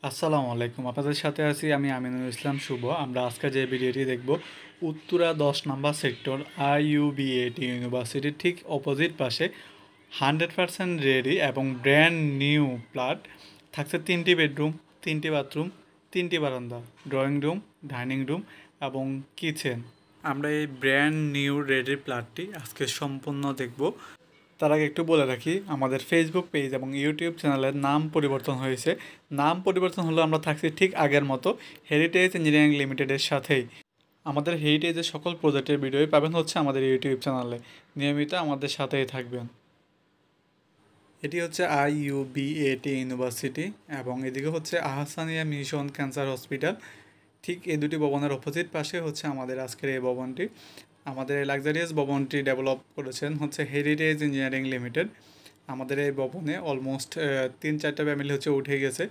আসসালামু আলাইকুম, আপনাদের সাথে আছি আমি আমিনুল ইসলাম শুভ। আমরা আজকে যে ভিডিওটি দেখব, উত্তরা 10 নম্বর সেক্টর IUBAT ইউনিভার্সিটির ঠিক অপোজিট পাশে 100% রেডি এবং ব্র্যান্ড নিউ ফ্ল্যাট থাকছে। 3টি বেডরুম, 3টি বাথরুম, 3টি বারান্দা, ড্রয়িং রুম, ডাইনিং রুম এবং কিচেন। আমরা এই ব্র্যান্ড নিউ রেডি ফ্ল্যাটটি আজকে সম্পূর্ণ দেখব। তার আগে একটু বলে রাখি, আমাদের ফেসবুক পেজ এবং ইউটিউব চ্যানেলের নাম পরিবর্তন হয়েছে। নাম পরিবর্তন হলেও আমরা থাকছি ঠিক আগের মতো, হেরিটেজ ইঞ্জিনিয়ারিং লিমিটেডের সাথেই। আমাদের হেরিটেজের সকল প্রজেক্টের ভিডিওই পাবেন হচ্ছে আমাদের ইউটিউব চ্যানেলে। নিয়মিত আমাদের সাথেই থাকবেন। এটি হচ্ছে IUBAT ইউনিভার্সিটি এবং এদিকে হচ্ছে আহসানিয়া মিশন ক্যান্সার হসপিটাল। ঠিক এই দুটি ভবনের অপোজিট পাশে হচ্ছে আমাদের আজকের এই ভবনটি। আমাদের এই লাক্সারিয়াস ভবনটি ডেভেলপ করেছেন হচ্ছে হেরিটেজ ইঞ্জিনিয়ারিং লিমিটেড। আমাদের এই ভবনে অলমোস্ট 3-4টা ফ্যামিলি হচ্ছে উঠে গেছে।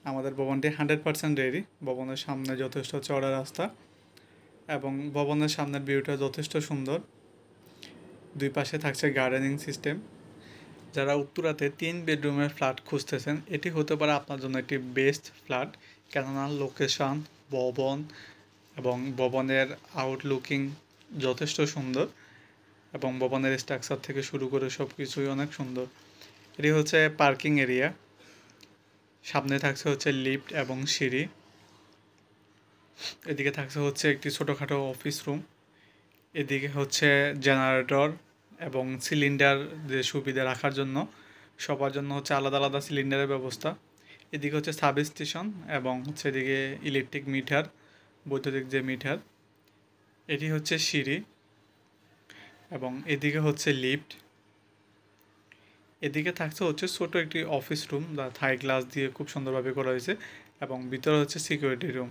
আমাদের ভবনটি 100% রেডি। ভবনের সামনে যথেষ্ট চওড়া রাস্তা এবং ভবনের সামনের ভিউটা যথেষ্ট সুন্দর। দুই পাশে থাকছে গার্ডেনিং সিস্টেম। যারা উত্তরাতে 3 বেডরুমের ফ্ল্যাট খুঁজতেছেন, এটি হতে পারে আপনার জন্য একটি বেস্ট ফ্ল্যাট। কেননা লোকেশান, ভবন এবং ভবনের আউটলুকিং যথেষ্ট সুন্দর এবং ভবনের স্ট্রাকচার থেকে শুরু করে সব কিছুই অনেক সুন্দর। এটি হচ্ছে পার্কিং এরিয়া। সামনে থাকছে হচ্ছে লিফট এবং সিঁড়ি। এদিকে থাকছে হচ্ছে একটি ছোটোখাটো অফিস রুম। এদিকে হচ্ছে জেনারেটর এবং সিলিন্ডার যে সুবিধা রাখার জন্য সবার জন্য হচ্ছে আলাদা আলাদা সিলিন্ডারের ব্যবস্থা। এদিকে হচ্ছে সাব স্টেশন এবং হচ্ছে এদিকে ইলেকট্রিক মিটার, বৈদ্যুতিক যে মিটার। এটি হচ্ছে সিঁড়ি এবং এদিকে হচ্ছে লিফট। এদিকে থাকছে হচ্ছে ছোট একটি অফিস রুম, যা থাই গ্লাস দিয়ে খুব সুন্দরভাবে করা হয়েছে এবং ভিতরে হচ্ছে সিকিউরিটি রুম।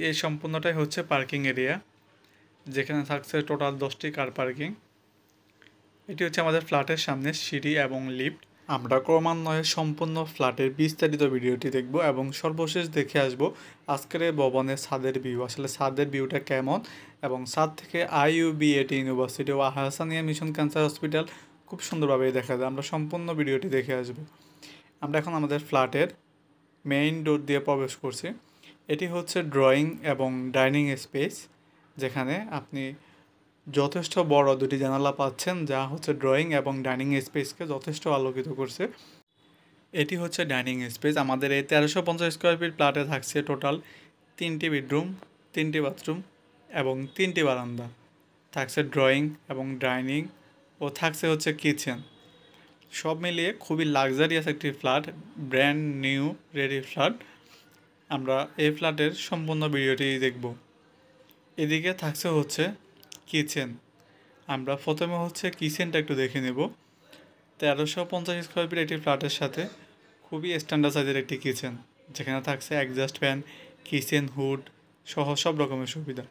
এই সম্পূর্ণটাই হচ্ছে পার্কিং এরিয়া, যেখানে থাকছে টোটাল 10টি কার পার্কিং। এটি হচ্ছে আমাদের ফ্ল্যাটের সামনে সিঁড়ি এবং লিফট। আমরা ক্রমান্বয়ে সম্পূর্ণ ফ্ল্যাটের বিস্তারিত ভিডিওটি দেখব এবং সর্বশেষ দেখে আসব আজকের এই ভবনের ছাদের ভিউ। আসলে ছাদের ভিউটা কেমন এবং ছাদ থেকে IUBAT ইউনিভার্সিটি ও আহসানিয়া মিশন ক্যান্সার হসপিটাল খুব সুন্দরভাবে দেখা যায়। আমরা সম্পূর্ণ ভিডিওটি দেখে আসব। আমরা এখন আমাদের ফ্ল্যাটের মেইন ডোর দিয়ে প্রবেশ করছি। এটি হচ্ছে ড্রয়িং এবং ডাইনিং স্পেস, যেখানে আপনি যথেষ্ট বড় দুটি জানালা পাচ্ছেন, যা হচ্ছে ড্রয়িং এবং ডাইনিং স্পেসকে যথেষ্ট আলোকিত করছে। এটি হচ্ছে ডাইনিং স্পেস। আমাদের এই 1350 স্কোয়ার ফিট ফ্ল্যাটে থাকছে টোটাল 3টি বেডরুম, 3টি বাথরুম এবং 3টি বারান্দা। থাকছে ড্রয়িং এবং ডাইনিং ও থাকছে হচ্ছে কিচেন। সব মিলিয়ে খুবই লাক্সারিয়াস একটি flat, brand new ready flat. আমরা এই ফ্ল্যাটের সম্পূর্ণ ভিডিওটি দেখব। এদিকে থাকছে হচ্ছে কিচেন। আমরা প্রথমে হচ্ছে কিচেনটা একটু দেখে নেব। 1350 স্কোয়ার ফিট একটি ফ্ল্যাটের সাথে খুবই স্ট্যান্ডার্ড সাইজের একটি কিচেন, যেখানে থাকছে অ্যাডজাস্ট ফ্যান, কিচেন হুড সহ সব রকমের সুবিধা।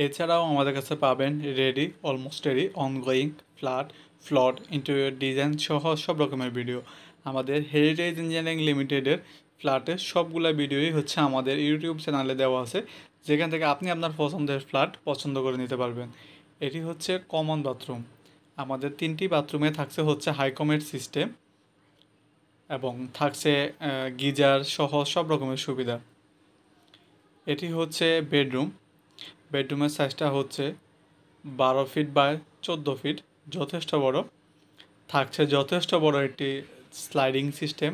এছাড়াও আমাদের কাছে পাবেন ready, almost ready, ongoing flat, ফ্লট, ইন্টেরিয়র ডিজাইন সহ সব রকমের ভিডিও। আমাদের হেরিটেজ ইঞ্জিনিয়ারিং লিমিটেডের ফ্ল্যাটের সবগুলা ভিডিওই হচ্ছে আমাদের ইউটিউব চ্যানেলে দেওয়া আছে, যেখান থেকে আপনি আপনার পছন্দের ফ্ল্যাট পছন্দ করে নিতে পারবেন। এটি হচ্ছে কমন বাথরুম। আমাদের 3টি বাথরুমে থাকছে হচ্ছে হাইকমেট সিস্টেম এবং থাকছে গিজার সহ সব রকমের সুবিধা। এটি হচ্ছে বেডরুম। বেডরুমের সাইজটা হচ্ছে 12 ফিট বাই 14 ফিট, যথেষ্ট বড়। থাকছে যথেষ্ট বড় একটি স্লাইডিং সিস্টেম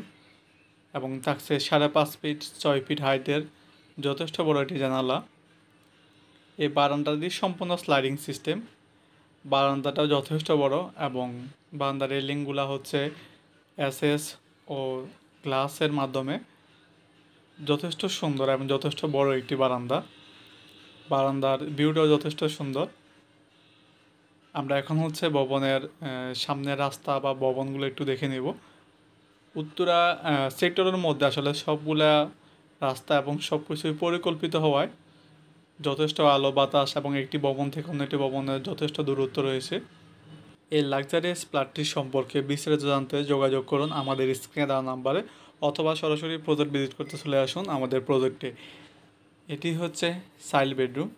এবং থাকছে 5.5 ফিট 6 ফিট হাইটের যথেষ্ট বড় একটি জানালা। এই বারান্দাটি সম্পূর্ণ স্লাইডিং সিস্টেম। বারান্দাটাও যথেষ্ট বড় এবং বারান্দার রেলিংগুলো হচ্ছে এসএস ও গ্লাসের মাধ্যমে যথেষ্ট সুন্দর এবং যথেষ্ট বড় একটি বারান্দা। বারান্দার ভিউটাও যথেষ্ট সুন্দর। আমরা এখন হচ্ছে ভবনের সামনের রাস্তা বা ভবনগুলো একটু দেখে নেব। উত্তরা সেক্টরের মধ্যে আসলে সবগুলা রাস্তা এবং সব কিছুই পরিকল্পিত হওয়ায় যথেষ্ট আলো বাতাস এবং একটি ভবন থেকে অন্য একটি ভবনের যথেষ্ট দূরত্ব রয়েছে। এই লাক্সারিয়াস ফ্ল্যাটটির সম্পর্কে বিস্তারিত জানতে যোগাযোগ করুন আমাদের স্ক্রিনে দেওয়া নাম্বারে, অথবা সরাসরি প্রজেক্ট ভিজিট করতে চলে আসুন আমাদের প্রজেক্টে। এটি হচ্ছে চাইল্ড বেডরুম।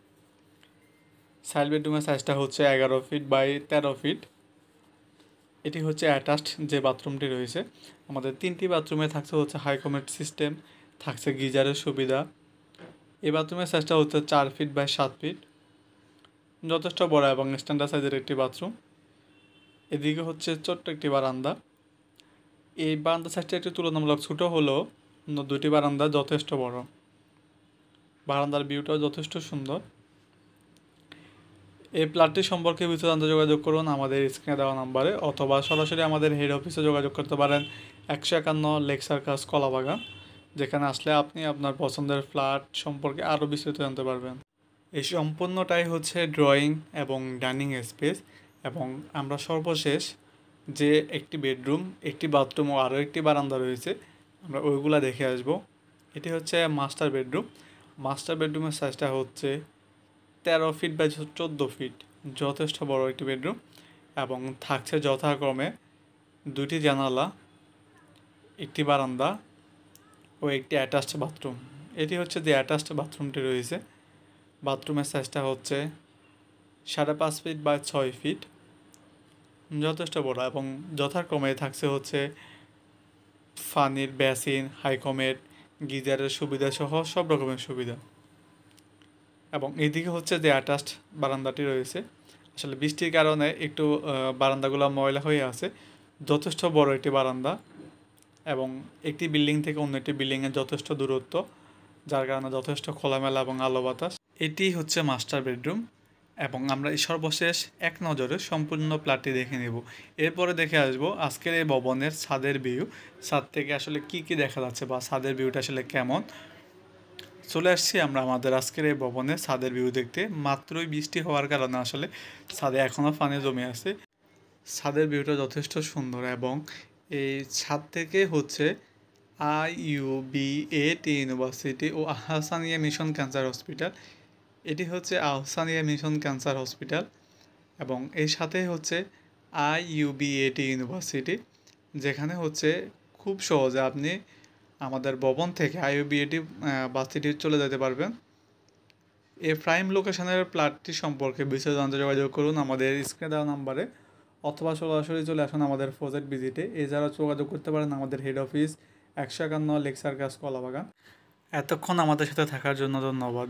চাইল্ড বেডরুমের সাইজটা হচ্ছে 11 ফিট বাই 13 ফিট। এটি হচ্ছে অ্যাটাচড যে বাথরুমটি রয়েছে। আমাদের 3টি বাথরুমে থাকছে হচ্ছে হাইকমেট সিস্টেম, থাকছে গিজারের সুবিধা। এই বাথরুমের সাইজটা হচ্ছে 4 ফিট বাই 7 ফিট, যথেষ্ট বড় এবং স্ট্যান্ডার্ড সাইজের একটি বাথরুম। এদিকে হচ্ছে ছোট্ট একটি বারান্দা। এই বারান্দা সাইজটা একটু তুলনামূলক ছোটো হলেও অন্য 2টি বারান্দা যথেষ্ট বড়। বারান্দার ভিউটাও যথেষ্ট সুন্দর। এই প্লটটি সম্পর্কে বিস্তারিত জানতে যোগাযোগ করুন আমাদের স্ক্রিনে দেওয়া নাম্বারে, অথবা সরাসরি আমাদের হেড অফিসে যোগাযোগ করতে পারেন 151 লেক সার্কাস কলাবাগান, যেখানে আসলে আপনি আপনার পছন্দের ফ্ল্যাট সম্পর্কে আরও বিস্তারিত জানতে পারবেন। এই সম্পূর্ণটাই হচ্ছে ড্রয়িং এবং ডাইনিং স্পেস, এবং আমরা সর্বশেষ যে একটি বেডরুম, একটি বাথরুম ও আরও একটি বারান্দা রয়েছে আমরা ওইগুলা দেখে আসব। এটি হচ্ছে মাস্টার বেডরুম। মাস্টার বেডরুমের সাইজটা হচ্ছে 13 ফিট বাই 14 ফিট, যথেষ্ট বড় একটি বেডরুম, এবং থাকছে যথাক্রমে 2টি জানালা, একটি বারান্দা ও একটি অ্যাটাচড বাথরুম। এটি হচ্ছে যে অ্যাটাচড বাথরুমটি রয়েছে। বাথরুমের সাইজটা হচ্ছে 5.5 ফিট বাই 6 ফিট, যথেষ্ট বড়, এবং যথাক্রমে থাকছে হচ্ছে পানির বেসিন, হাইকমেট, গিজারের সুবিধা সহ সব রকমের সুবিধা। এবং এইদিকে হচ্ছে যে অ্যাটাচড বারান্দাটি রয়েছে। আসলে বৃষ্টির কারণে একটু বারান্দাগুলো ময়লা হয়ে আছে। যথেষ্ট বড় একটি বারান্দা, এবং একটি বিল্ডিং থেকে অন্য একটি বিল্ডিংয়ের যথেষ্ট দূরত্ব, যার কারণে যথেষ্ট খোলামেলা এবং আলো বাতাস। এটি হচ্ছে মাস্টার বেডরুম, এবং আমরা এই সর্বশেষ এক নজরে সম্পূর্ণ প্লটটি দেখে নেব। এরপরে দেখে আসব আজকের এই ভবনের ছাদের ভিউ, ছাদ থেকে আসলে কি কি দেখা যাচ্ছে বা ছাদের ভিউটা আসলে কেমন। চলে আসছি আমরা আমাদের আজকের এই ভবনের ছাদের ভিউ দেখতে। মাত্রই বৃষ্টি হওয়ার কারণে আসলে ছাদে এখনও পানি জমে আছে। ছাদের ভিউটা যথেষ্ট সুন্দর, এবং এই ছাদ থেকে হচ্ছে IUBAT ইউনিভার্সিটি ও আহসানিয়া মিশন ক্যান্সার হসপিটাল। এটি হচ্ছে আহসানিয়া মিশন ক্যান্সার হসপিটাল, এবং এর সাথে হচ্ছে IUBAT ইউনিভার্সিটি, যেখানে হচ্ছে খুব সহজে আপনি আমাদের ভবন থেকে IUBAT ভার্সিটি চলে যেতে পারবেন। এই প্রাইম লোকেশনের প্লটটি সম্পর্কে বিস্তারিত জানতে যোগাযোগ করুন আমাদের স্ক্রিনে দেওয়া নাম্বারে, অথবা সরাসরি চলে আসুন আমাদের প্রজেক্ট ভিজিটে। এছাড়াও যোগাযোগ করতে পারেন আমাদের হেড অফিস 151 লেক সার্কাস কলাবাগান। এতক্ষণ আমাদের সাথে থাকার জন্য ধন্যবাদ।